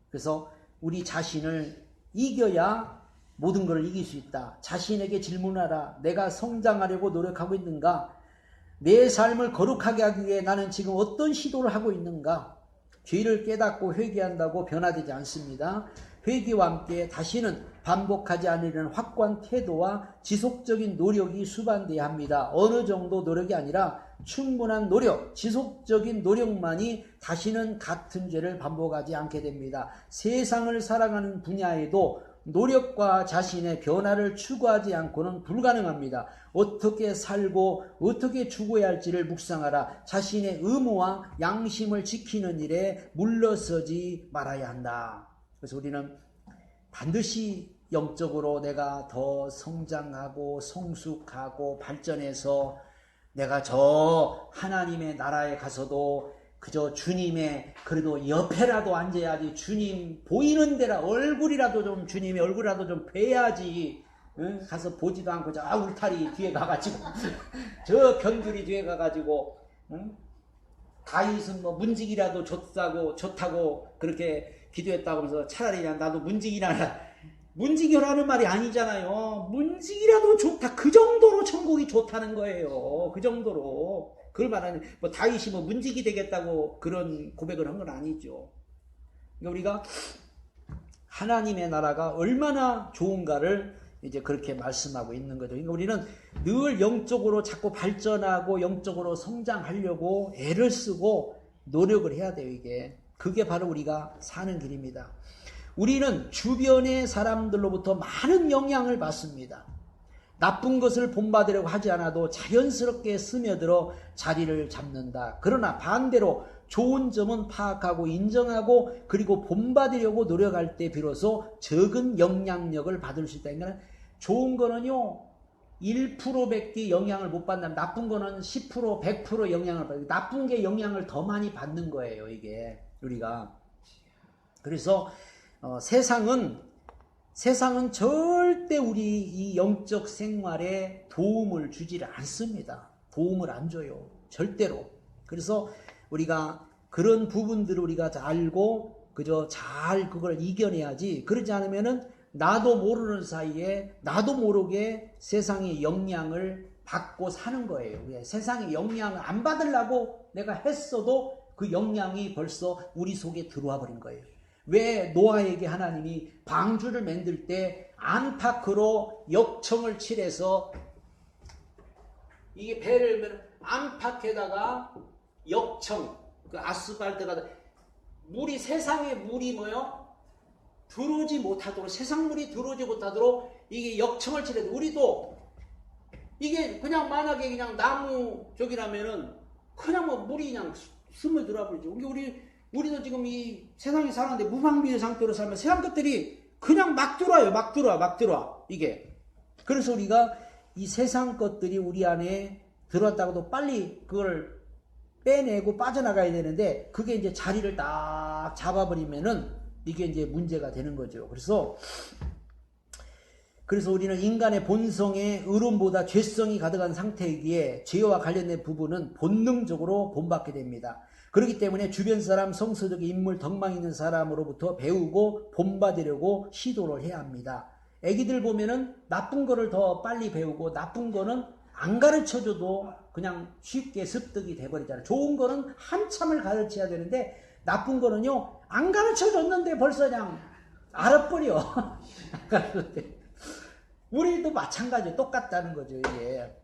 그래서 우리 자신을 이겨야 모든 걸 이길 수 있다. 자신에게 질문하라. 내가 성장하려고 노력하고 있는가? 내 삶을 거룩하게 하기 위해 나는 지금 어떤 시도를 하고 있는가? 죄를 깨닫고 회개한다고 변화되지 않습니다. 회개와 함께 다시는 반복하지 않으려는 확고한 태도와 지속적인 노력이 수반돼야 합니다. 어느 정도 노력이 아니라 충분한 노력, 지속적인 노력만이 다시는 같은 죄를 반복하지 않게 됩니다. 세상을 살아가는 분야에도 노력과 자신의 변화를 추구하지 않고는 불가능합니다. 어떻게 살고 어떻게 죽어야 할지를 묵상하라. 자신의 의무와 양심을 지키는 일에 물러서지 말아야 한다. 그래서 우리는 반드시 영적으로 내가 더 성장하고 성숙하고 발전해서 내가 저 하나님의 나라에 가서도 그저 주님의 그래도 옆에라도 앉아야지, 주님 보이는 데라 얼굴이라도 좀, 주님의 얼굴이라도 좀 뵈야지. 응? 가서 보지도 않고 저 울타리 뒤에 가가지고 저 견줄이 뒤에 가가지고 응? 다윗은 뭐 문지기라도 좋다고 그렇게 기도했다고 하면서 차라리 그냥 나도 문지기라는 말이 아니잖아요. 문지기라도 좋다, 그 정도로 천국이 좋다는 거예요. 그 정도로. 그걸 말하는, 뭐 다윗이 뭐 문지기 되겠다고 그런 고백을 한 건 아니죠. 그러니까 우리가 하나님의 나라가 얼마나 좋은가를 이제 그렇게 말씀하고 있는 거죠. 그러니까 우리는 늘 영적으로 자꾸 발전하고 영적으로 성장하려고 애를 쓰고 노력을 해야 돼요, 이게. 그게 바로 우리가 사는 길입니다. 우리는 주변의 사람들로부터 많은 영향을 받습니다. 나쁜 것을 본받으려고 하지 않아도 자연스럽게 스며들어 자리를 잡는다. 그러나 반대로 좋은 점은 파악하고 인정하고 그리고 본받으려고 노력할 때 비로소 적은 영향력을 받을 수 있다. 그러니까 좋은 거는요 1%밖에 영향을 못 받는다면 나쁜 거는 10%, 100% 영향을 받아요. 나쁜 게 영향을 더 많이 받는 거예요, 이게 우리가. 그래서 세상은 절대 우리 이 영적 생활에 도움을 주지를 않습니다. 도움을 안 줘요. 절대로. 그래서 우리가 그런 부분들을 우리가 알고 그저 잘 그걸 이겨내야지. 그러지 않으면은 나도 모르는 사이에 나도 모르게 세상의 영향을 받고 사는 거예요. 세상의 영향을 안 받으려고 내가 했어도 그 영향이 벌써 우리 속에 들어와 버린 거예요. 왜 노아에게 하나님이 방주를 만들 때 안팎으로 역청을 칠해서 이게 배를 안팎에다가 역청, 그 아스팔트가 물이 세상의 물이 뭐요? 들어오지 못하도록, 세상 물이 들어오지 못하도록 이게 역청을 칠해서 우리도 이게 그냥 만약에 그냥 나무 쪽이라면은 그냥 뭐 물이 그냥 스며들어 버리죠. 우리도 지금 이 세상에 사는데 무방비의 상태로 살면 세상 것들이 그냥 막 들어와. 이게. 그래서 우리가 이 세상 것들이 우리 안에 들어왔다고도 빨리 그걸 빼내고 빠져나가야 되는데 그게 이제 자리를 딱 잡아버리면은 이게 이제 문제가 되는 거죠. 그래서 우리는 인간의 본성의 의로움보다 죄성이 가득한 상태이기에 죄와 관련된 부분은 본능적으로 본받게 됩니다. 그렇기 때문에 주변 사람, 성서적인 인물, 덕망 있는 사람으로부터 배우고 본받으려고 시도를 해야 합니다. 애기들 보면은 나쁜 거를 더 빨리 배우고 나쁜 거는 안 가르쳐줘도 그냥 쉽게 습득이 돼버리잖아요. 좋은 거는 한참을 가르쳐야 되는데 나쁜 거는요 안 가르쳐줬는데 벌써 그냥 알아버려. 우리도 마찬가지예요. 똑같다는 거죠. 이게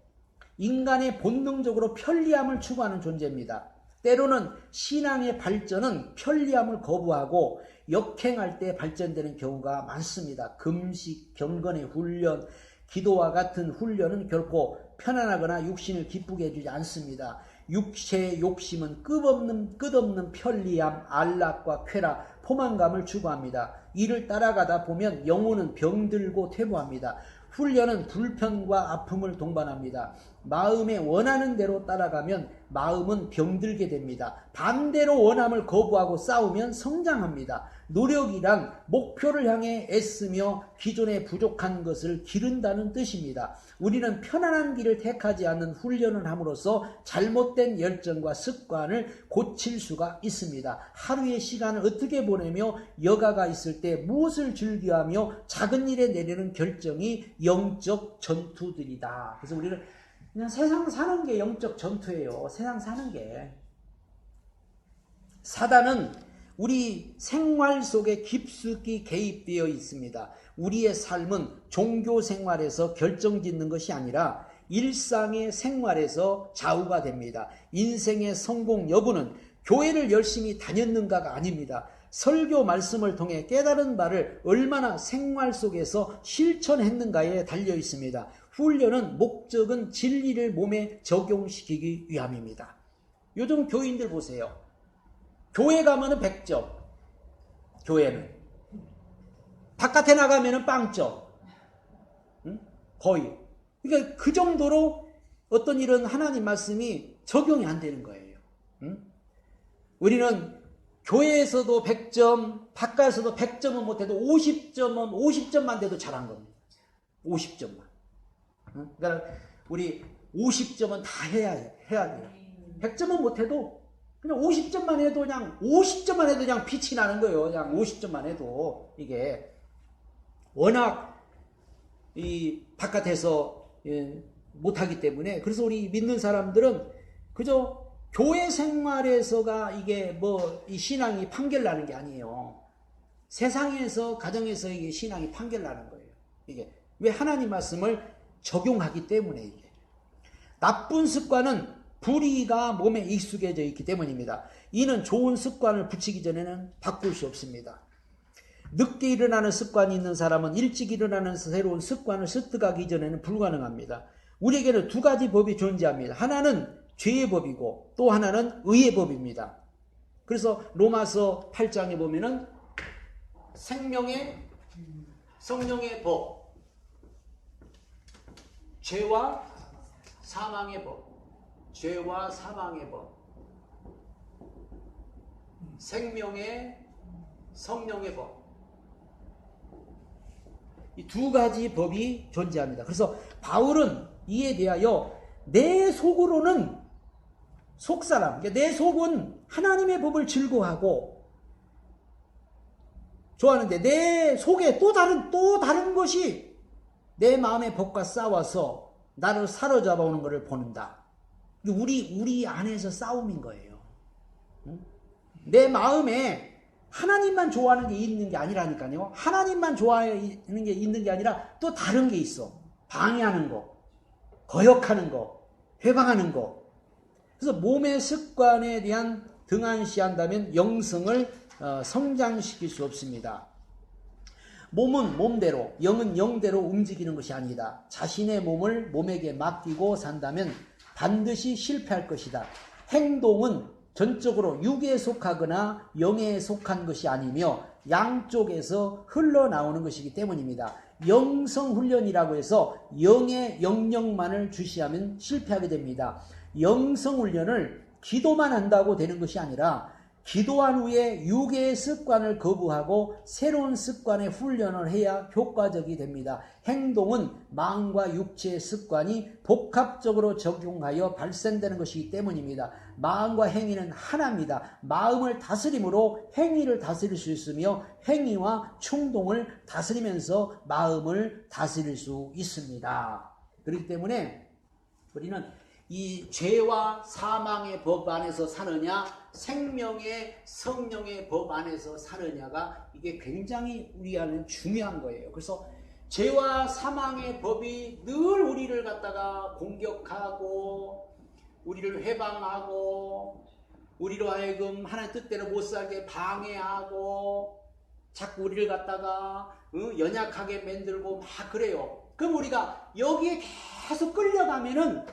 인간의 본능적으로 편리함을 추구하는 존재입니다. 때로는 신앙의 발전은 편리함을 거부하고 역행할 때 발전되는 경우가 많습니다. 금식, 경건의 훈련, 기도와 같은 훈련은 결코 편안하거나 육신을 기쁘게 해주지 않습니다. 육체의 욕심은 끝없는 편리함, 안락과 쾌락, 포만감을 추구합니다. 이를 따라가다 보면 영혼은 병들고 퇴보합니다. 훈련은 불편과 아픔을 동반합니다. 마음에 원하는 대로 따라가면 마음은 병들게 됩니다. 반대로 원함을 거부하고 싸우면 성장합니다. 노력이란 목표를 향해 애쓰며 기존에 부족한 것을 기른다는 뜻입니다. 우리는 편안한 길을 택하지 않는 훈련을 함으로써 잘못된 열정과 습관을 고칠 수가 있습니다. 하루의 시간을 어떻게 보내며 여가가 있을 때 무엇을 즐겨하며 작은 일에 내리는 결정이 영적 전투들이다. 그래서 우리는 그냥 세상 사는 게 영적 전투예요. 세상 사는 게. 사단은 우리 생활 속에 깊숙이 개입되어 있습니다. 우리의 삶은 종교 생활에서 결정짓는 것이 아니라 일상의 생활에서 좌우가 됩니다. 인생의 성공 여부는 교회를 열심히 다녔는가가 아닙니다. 설교 말씀을 통해 깨달은 바를 얼마나 생활 속에서 실천했는가에 달려 있습니다. 훈련은 목적은 진리를 몸에 적용시키기 위함입니다. 요즘 교인들 보세요. 교회 가면은 100점. 교회는. 바깥에 나가면은 빵점. 응? 거의. 그러니까 그 정도로 어떤 이런 하나님 말씀이 적용이 안 되는 거예요. 응? 우리는 교회에서도 100점, 바깥에서도 100점은 못해도 50점만 돼도 잘한 겁니다. 50점만. 응? 그러니까 우리 50점은 다 해야 돼요. 100점은 못해도 그냥 50점만 해도 그냥 50점만 해도 그냥 빛이 나는 거예요. 그냥 50점만 해도 이게 워낙 이 바깥에서 못하기 때문에 그래서 우리 믿는 사람들은 그저 교회 생활에서가 이게 뭐 이 신앙이 판결나는 게 아니에요. 세상에서 가정에서 이게 신앙이 판결나는 거예요. 이게 왜 하나님 말씀을 적용하기 때문에 이게 나쁜 습관은 불의가 몸에 익숙해져 있기 때문입니다. 이는 좋은 습관을 붙이기 전에는 바꿀 수 없습니다. 늦게 일어나는 습관이 있는 사람은 일찍 일어나는 새로운 습관을 습득하기 전에는 불가능합니다. 우리에게는 두 가지 법이 존재합니다. 하나는 죄의 법이고 또 하나는 의의 법입니다. 그래서 로마서 8장에 보면은 생명의 성령의 법, 죄와 사망의 법, 죄와 사망의 법, 생명의 성령의 법, 이 두 가지 법이 존재합니다. 그래서 바울은 이에 대하여 내 속으로는 속사람, 내 속은 하나님의 법을 즐거워하고 좋아하는데 내 속에 또 다른 것이 내 마음의 법과 싸워서 나를 사로잡아 오는 것을 보는다. 우리 안에서 싸움인 거예요. 내 마음에 하나님만 좋아하는 게 있는 게 아니라니까요. 하나님만 좋아하는 게 있는 게 아니라 또 다른 게 있어. 방해하는 거, 거역하는 거, 회방하는 거. 그래서 몸의 습관에 대한 등한시한다면 영성을 성장시킬 수 없습니다. 몸은 몸대로, 영은 영대로 움직이는 것이 아니다. 자신의 몸을 몸에게 맡기고 산다면 반드시 실패할 것이다. 행동은 전적으로 육에 속하거나 영에 속한 것이 아니며 양쪽에서 흘러나오는 것이기 때문입니다. 영성훈련이라고 해서 영의 영역만을 주시하면 실패하게 됩니다. 영성훈련을 기도만 한다고 되는 것이 아니라 기도한 후에 육의 습관을 거부하고 새로운 습관의 훈련을 해야 효과적이 됩니다. 행동은 마음과 육체의 습관이 복합적으로 적용하여 발생되는 것이기 때문입니다. 마음과 행위는 하나입니다. 마음을 다스림으로 행위를 다스릴 수 있으며 행위와 충동을 다스리면서 마음을 다스릴 수 있습니다. 그렇기 때문에 우리는 이 죄와 사망의 법 안에서 사느냐 생명의 성령의 법 안에서 사느냐가 이게 굉장히 우리 안에 중요한 거예요. 그래서 죄와 사망의 법이 늘 우리를 갖다가 공격하고 우리를 회방하고 우리로 하여금 하나님 뜻대로 못 살게 방해하고 자꾸 우리를 갖다가 연약하게 만들고 막 그래요. 그럼 우리가 여기에 계속 끌려가면은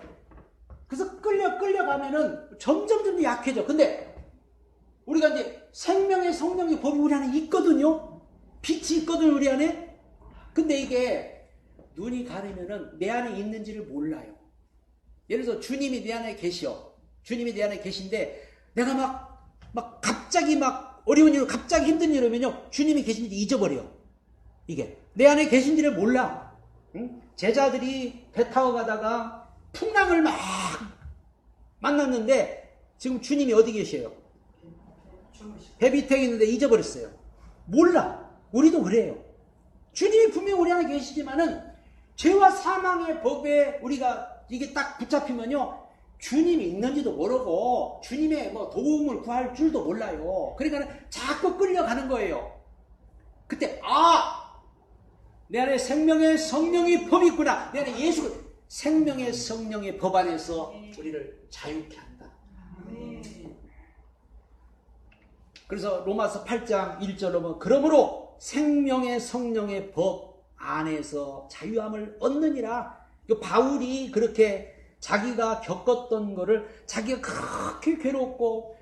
그래서 끌려가면은 점점 약해져. 근데 우리가 이제 생명의 성령의 법이 우리 안에 있거든요. 빛이 있거든요, 우리 안에. 근데 이게 눈이 가리면은 내 안에 있는지를 몰라요. 예를 들어서 주님이 내 안에 계셔. 주님이 내 안에 계신데 내가 막 갑자기 막 어려운 일로 갑자기 힘든 일이면요. 주님이 계신지 잊어버려. 이게 내 안에 계신지를 몰라. 응? 제자들이 배 타고 가다가 풍랑을 막 만났는데 지금 주님이 어디 계셔요? 배 밑에 있는데 잊어버렸어요. 몰라. 우리도 그래요. 주님이 분명히 우리 안에 계시지만은 죄와 사망의 법에 우리가 이게 딱 붙잡히면요. 주님이 있는지도 모르고 주님의 뭐 도움을 구할 줄도 몰라요. 그러니까 자꾸 끌려가는 거예요. 그때 내 안에 생명의 성령이 법이 있구나. 내 안에 예수 생명의 성령의 법 안에서 우리를 자유케 한다. 그래서 로마서 8장 1절로 보면 그러므로 생명의 성령의 법 안에서 자유함을 얻느니라. 바울이 그렇게 자기가 겪었던 거를 자기가 그렇게 괴롭고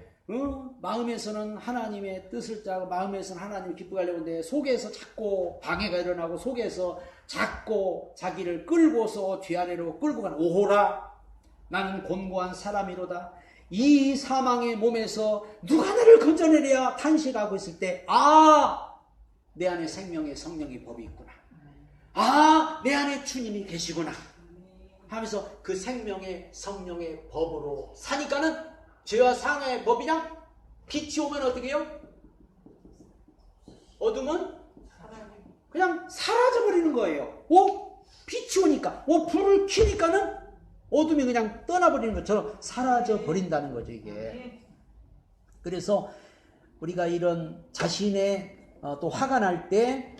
마음에서는 하나님의 뜻을 짜고 마음에서는 하나님을 기쁘게 하려고 하는데 속에서 자꾸 방해가 일어나고 속에서 자꾸 자기를 끌고서 뒤아래로 끌고 가는 오호라 나는 곤고한 사람이로다. 이 사망의 몸에서 누가 나를 건져내랴 탄식하고 있을 때 내 안에 생명의 성령의 법이 있구나. 내 안에 주님이 계시구나 하면서 그 생명의 성령의 법으로 사니까는 죄와 사망의 법이랑 빛이 오면 어떻게 해요? 어둠은 그냥 사라져버리는 거예요. 빛이 오니까 불을 켜니까는 어둠이 그냥 떠나버리는 것처럼 사라져버린다는 거죠 이게. 그래서 우리가 이런 자신의 또 화가 날 때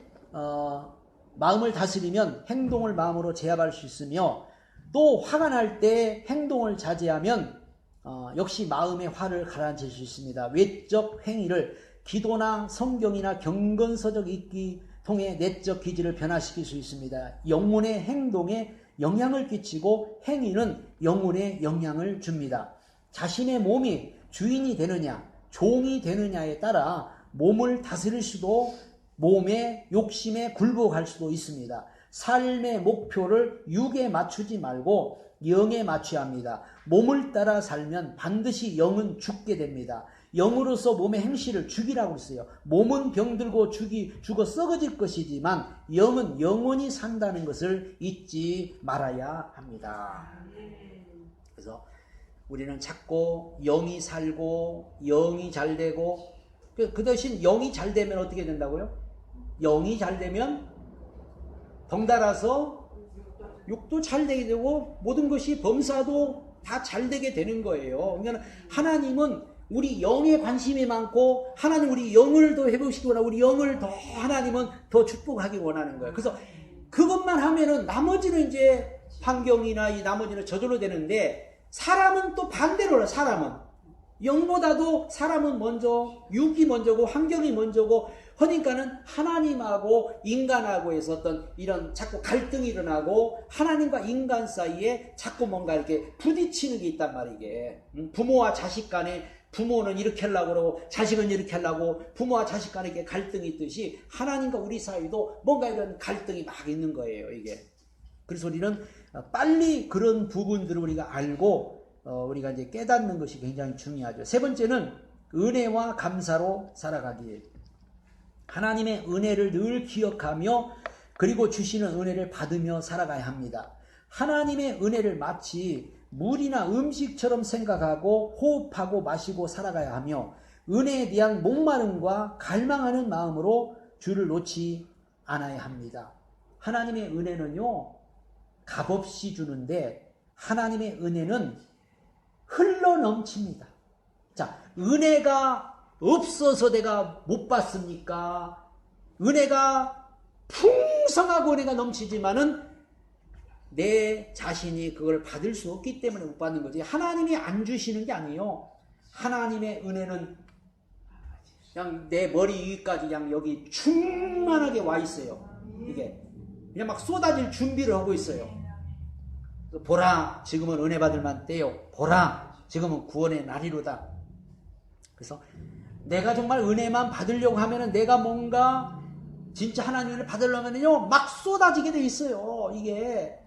마음을 다스리면 행동을 마음으로 제압할 수 있으며 또 화가 날 때 행동을 자제하면 역시 마음의 화를 가라앉힐 수 있습니다. 외적 행위를 기도나 성경이나 경건서적 읽기 통해 내적 기질을 변화시킬 수 있습니다. 영혼의 행동에 영향을 끼치고 행위는 영혼에 영향을 줍니다. 자신의 몸이 주인이 되느냐 종이 되느냐에 따라 몸을 다스릴 수도 몸의 욕심에 굴복할 수도 있습니다. 삶의 목표를 육에 맞추지 말고 영에 맞춰야 합니다. 몸을 따라 살면 반드시 영은 죽게 됩니다. 영으로서 몸의 행실을 죽이라고 했어요. 몸은 병들고 죽어 썩어질 것이지만 영은 영원히 산다는 것을 잊지 말아야 합니다. 그래서 우리는 자꾸 영이 살고 영이 잘 되고 그 대신 영이 잘 되면 어떻게 된다고요? 영이 잘 되면 덩달아서 육도 잘 되게 되고 모든 것이 범사도 다 잘 되게 되는 거예요. 그러니까 하나님은 우리 영에 관심이 많고 하나님 우리 영을 더 회복시키고 우리 영을 더 하나님은 더 축복하기 원하는 거예요. 그래서 그것만 하면은 나머지는 이제 환경이나 이 나머지는 저절로 되는데 사람은 또 반대로라. 사람은 영보다도 사람은 먼저 육이 먼저고 환경이 먼저고 하니까는 하나님하고 인간하고에서 어떤 이런 자꾸 갈등이 일어나고 하나님과 인간 사이에 자꾸 뭔가 이렇게 부딪히는 게 있단 말이게. 부모와 자식 간에 부모는 이렇게 하려고 그러고 자식은 이렇게 하려고 부모와 자식 간에 이렇게 갈등이 있듯이 하나님과 우리 사이도 뭔가 이런 갈등이 막 있는 거예요 이게. 그래서 우리는 빨리 그런 부분들을 우리가 알고 우리가 이제 깨닫는 것이 굉장히 중요하죠. 세 번째는 은혜와 감사로 살아가기에 하나님의 은혜를 늘 기억하며 그리고 주시는 은혜를 받으며 살아가야 합니다. 하나님의 은혜를 마치 물이나 음식처럼 생각하고 호흡하고 마시고 살아가야 하며 은혜에 대한 목마름과 갈망하는 마음으로 주를 놓지 않아야 합니다. 하나님의 은혜는요 값없이 주는데 하나님의 은혜는 흘러 넘칩니다. 자, 은혜가 없어서 내가 못 받습니까? 은혜가 풍성하고 은혜가 넘치지만은 내 자신이 그걸 받을 수 없기 때문에 못 받는 거지. 하나님이 안 주시는 게 아니에요. 하나님의 은혜는 그냥 내 머리 위까지 그냥 여기 충만하게 와 있어요. 이게 그냥 막 쏟아질 준비를 하고 있어요. 보라, 지금은 은혜 받을 만 때요. 보라, 지금은 구원의 날이로다. 그래서 내가 정말 은혜만 받으려고 하면은 내가 뭔가 진짜 하나님을 받으려면요 막 쏟아지게 돼 있어요. 이게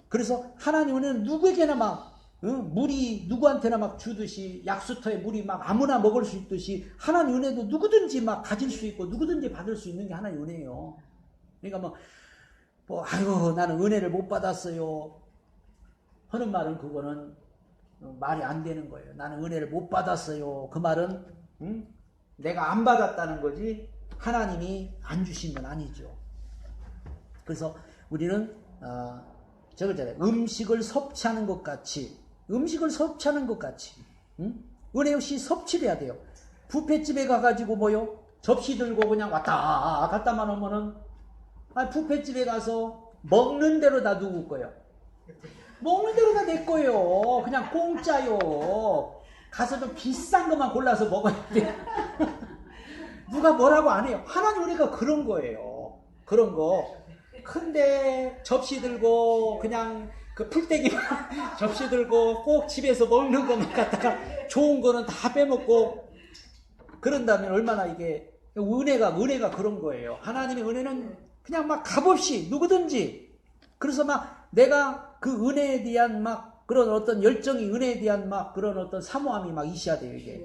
그래서 하나님은 누구에게나 막 물이 누구한테나 막 주듯이 약수터에 물이 막 아무나 먹을 수 있듯이 하나님 은혜도 누구든지 막 가질 수 있고 누구든지 받을 수 있는 게 하나님 은혜예요. 그러니까 아이고 나는 은혜를 못 받았어요 하는 말은 그거는 말이 안 되는 거예요. 나는 은혜를 못 받았어요. 그 말은 내가 안 받았다는 거지 하나님이 안 주신 건 아니죠. 그래서 우리는 저거잖아요. 음식을 섭취하는 것 같이 은혜 역시 섭취를 해야 돼요. 뷔페집에 가가지고 뭐요? 접시 들고 그냥 왔다 갔다만 하면은 뷔페집에 가서 먹는 대로 다 누구 거예요? 먹는 대로 다 내 거예요. 그냥 공짜요. 가서 좀 비싼 것만 골라서 먹어야 돼. 누가 뭐라고 안 해요. 하나님 우리가 그런 거예요. 그런 거. 큰데 접시 들고 그냥 그 풀떼기만 접시 들고 꼭 집에서 먹는 것만 갖다가 좋은 거는 다 빼먹고 그런다면 얼마나 이게 은혜가 그런 거예요. 하나님의 은혜는 그냥 막 값없이 누구든지 그래서 막 내가 그 은혜에 대한 막 그런 어떤 열정이 은혜에 대한 막 그런 어떤 사모함이 막 있어야 돼요, 이게.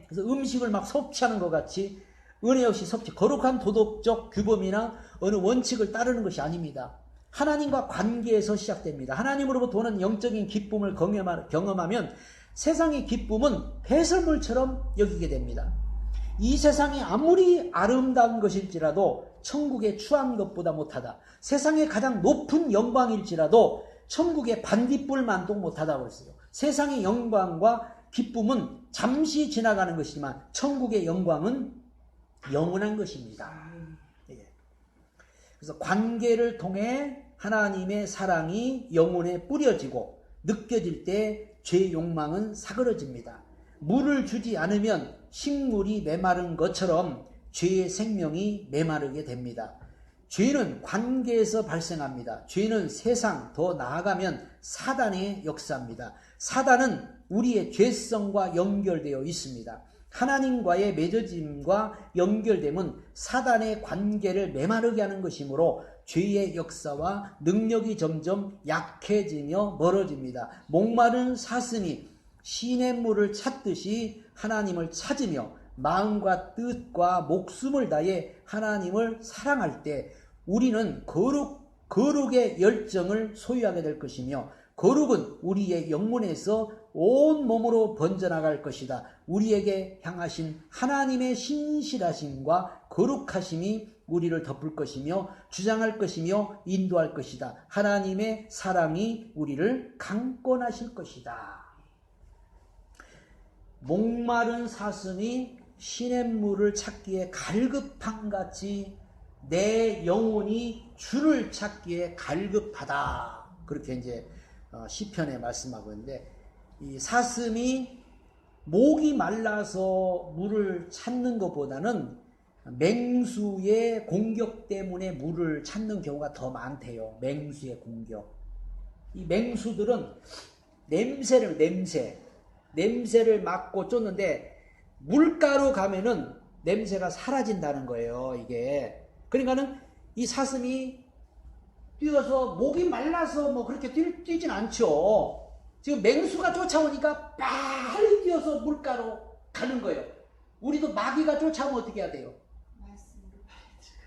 그래서 음식을 막 섭취하는 것 같이 은혜 없이 섭취, 거룩한 도덕적 규범이나 어느 원칙을 따르는 것이 아닙니다. 하나님과 관계에서 시작됩니다. 하나님으로부터 오는 영적인 기쁨을 경험하면 세상의 기쁨은 배설물처럼 여기게 됩니다. 이 세상이 아무리 아름다운 것일지라도 천국에 추한 것보다 못하다. 세상의 가장 높은 영광일지라도 천국의 반딧불만도 못하다고 했어요. 세상의 영광과 기쁨은 잠시 지나가는 것이지만 천국의 영광은 영원한 것입니다. 그래서 관계를 통해 하나님의 사랑이 영혼에 뿌려지고 느껴질 때 죄의 욕망은 사그러집니다. 물을 주지 않으면 식물이 메마른 것처럼 죄의 생명이 메마르게 됩니다. 죄는 관계에서 발생합니다. 죄는 세상, 더 나아가면 사단의 역사입니다. 사단은 우리의 죄성과 연결되어 있습니다. 하나님과의 맺어짐과 연결됨은 사단의 관계를 메마르게 하는 것이므로 죄의 역사와 능력이 점점 약해지며 멀어집니다. 목마른 사슴이 시냇물을 찾듯이 하나님을 찾으며 마음과 뜻과 목숨을 다해 하나님을 사랑할 때 우리는 거룩의 열정을 소유하게 될 것이며 거룩은 우리의 영혼에서 온 몸으로 번져나갈 것이다. 우리에게 향하신 하나님의 신실하심과 거룩하심이 우리를 덮을 것이며 주장할 것이며 인도할 것이다. 하나님의 사랑이 우리를 강권하실 것이다. 목마른 사슴이 시냇물을 찾기에 갈급함같이 내 영혼이 주를 찾기에 갈급하다. 그렇게 이제 시편에 말씀하고 있는데, 이 사슴이 목이 말라서 물을 찾는 것보다는 맹수의 공격 때문에 물을 찾는 경우가 더 많대요. 맹수의 공격. 이 맹수들은 냄새를 맡고 쫓는데 물가로 가면은 냄새가 사라진다는 거예요, 이게. 그러니까는 이 사슴이 뛰어서 목이 말라서 뭐 그렇게 뛰진 않죠. 지금 맹수가 쫓아오니까 빨리 뛰어서 물가로 가는 거예요. 우리도 마귀가 쫓아오면 어떻게 해야 돼요?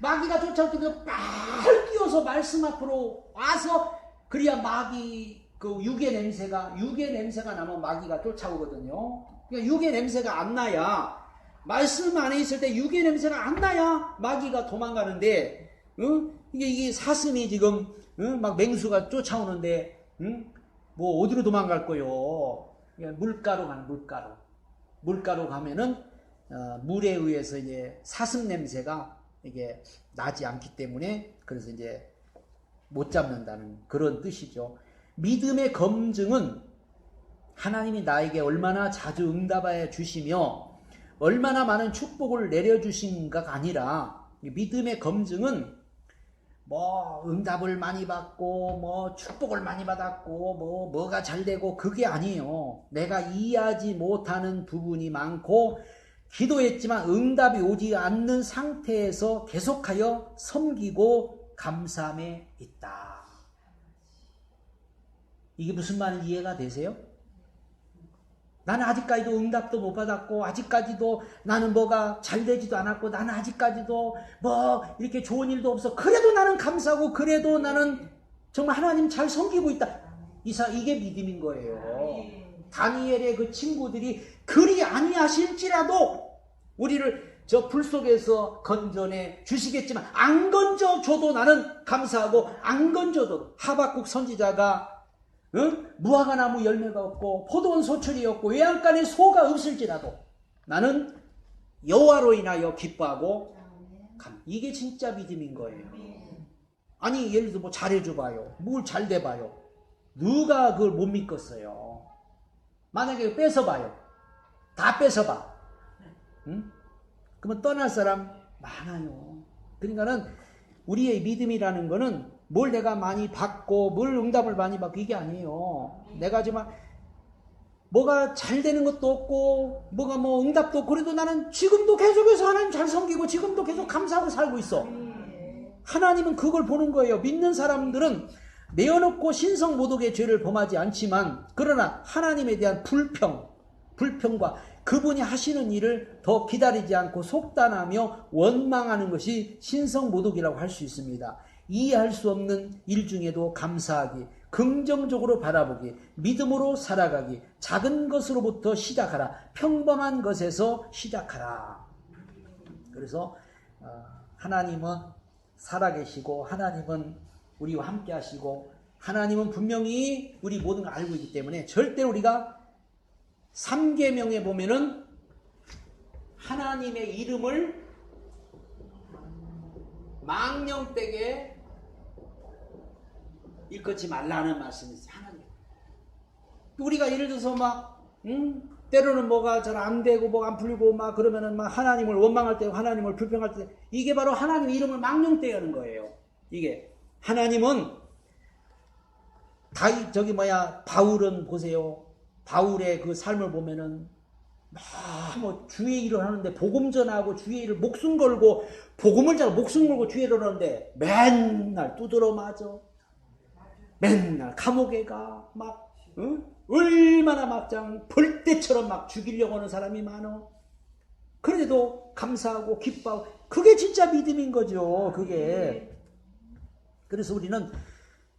마귀가 쫓아올 때 빨리 뛰어서 말씀 앞으로 와서 그래야 마귀 그 육의 냄새가 나면 마귀가 쫓아오거든요. 그러니까 육의 냄새가 안 나야, 말씀 안에 있을 때 육의 냄새가 안 나야 마귀가 도망가는데, 이게 사슴이 지금 막 맹수가 쫓아오는데, 뭐 어디로 도망갈 거요? 물가로 가는 물가로 가면은 물에 의해서 이제 사슴 냄새가 이게 나지 않기 때문에 그래서 이제 못 잡는다는 그런 뜻이죠. 믿음의 검증은 하나님이 나에게 얼마나 자주 응답하여 주시며 얼마나 많은 축복을 내려주신가가 아니라, 믿음의 검증은 뭐 응답을 많이 받고 뭐 축복을 많이 받았고 뭐가 잘 되고 그게 아니에요. 내가 이해하지 못하는 부분이 많고 기도했지만 응답이 오지 않는 상태에서 계속하여 섬기고 감사함에 있다. 이게 무슨 말인지 이해가 되세요? 나는 아직까지도 응답도 못 받았고 아직까지도 나는 뭐가 잘 되지도 않았고 나는 아직까지도 뭐 이렇게 좋은 일도 없어. 그래도 나는 감사하고 그래도 나는 정말 하나님 잘 섬기고 있다. 이게 믿음인 거예요. 다니엘의 그 친구들이 그리 아니하실지라도 우리를 저 불 속에서 건져내 주시겠지만 안 건져줘도 나는 감사하고 안 건져도, 하박국 선지자가 무화과나무 열매가 없고 포도원 소출이 없고 외양간에 소가 없을지라도 나는 여호와로 인하여 기뻐하고 이게 진짜 믿음인 거예요. 아니 예를 들어 뭐 잘해줘봐요. 뭘 잘 돼봐요. 누가 그걸 못 믿겠어요? 만약에 뺏어봐요. 다 뺏어봐. 응? 그러면 떠날 사람 많아요. 그러니까는 우리의 믿음이라는 거는 뭘 내가 많이 받고 뭘 응답을 많이 받고 이게 아니에요. 내가 지금 뭐가 잘 되는 것도 없고 뭐가 뭐 응답도 없고 그래도 나는 지금도 계속해서 하나님 잘 섬기고 지금도 계속 감사하고 살고 있어. 하나님은 그걸 보는 거예요. 믿는 사람들은 내어놓고 신성모독의 죄를 범하지 않지만 그러나 하나님에 대한 불평과 그분이 하시는 일을 더 기다리지 않고 속단하며 원망하는 것이 신성모독이라고 할 수 있습니다. 이해할 수 없는 일 중에도 감사하기, 긍정적으로 바라보기, 믿음으로 살아가기, 작은 것으로부터 시작하라, 평범한 것에서 시작하라. 그래서 하나님은 살아계시고 하나님은 우리와 함께 하시고 하나님은 분명히 우리 모든 걸 알고 있기 때문에 절대 우리가 3계명에 보면은 하나님의 이름을 망령되게 일컫지 말라는 말씀이 있어요. 하나님. 우리가 예를 들어서 때로는 뭐가 잘 안 되고 뭐가 안 풀리고 막 그러면은 막 하나님을 원망할 때, 하나님을 불평할 때, 이게 바로 하나님의 이름을 망령되게 하는 거예요. 이게 하나님은 바울은 보세요. 바울의 그 삶을 보면은 뭐 주의 일을 하는데 복음 전하고 주의 일을 목숨 걸고 복음을 잘 목숨 걸고 주의 일을 하는데 맨날 두드러 맞아. 맨날 감옥에 가. 막 얼마나 막장 벌떼처럼 막 죽이려고 하는 사람이 많어. 그런데도 감사하고 기뻐하고 그게 진짜 믿음인 거죠. 그게. 그래서 우리는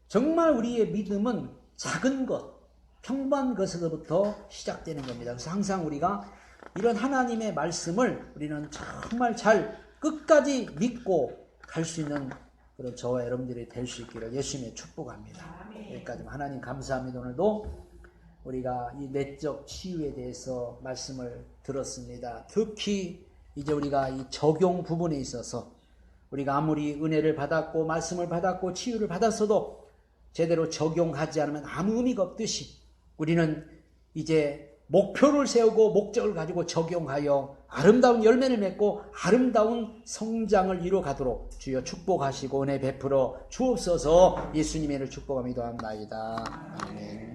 정말 우리의 믿음은 작은 것, 평범한 것에서부터 시작되는 겁니다. 그래서 항상 우리가 이런 하나님의 말씀을 우리는 정말 잘 끝까지 믿고 갈 수 있는 그런 저와 여러분들이 될 수 있기를 예수님의 축복합니다. 여기까지 하나님 감사합니다. 오늘도 우리가 이 내적 치유에 대해서 말씀을 들었습니다. 특히 이제 우리가 이 적용 부분에 있어서 우리가 아무리 은혜를 받았고 말씀을 받았고 치유를 받았어도 제대로 적용하지 않으면 아무 의미가 없듯이 우리는 이제 목표를 세우고 목적을 가지고 적용하여 아름다운 열매를 맺고 아름다운 성장을 이루어가도록 주여 축복하시고 은혜 베풀어 주옵소서. 예수님의 이름으로 축복합니다. 아멘.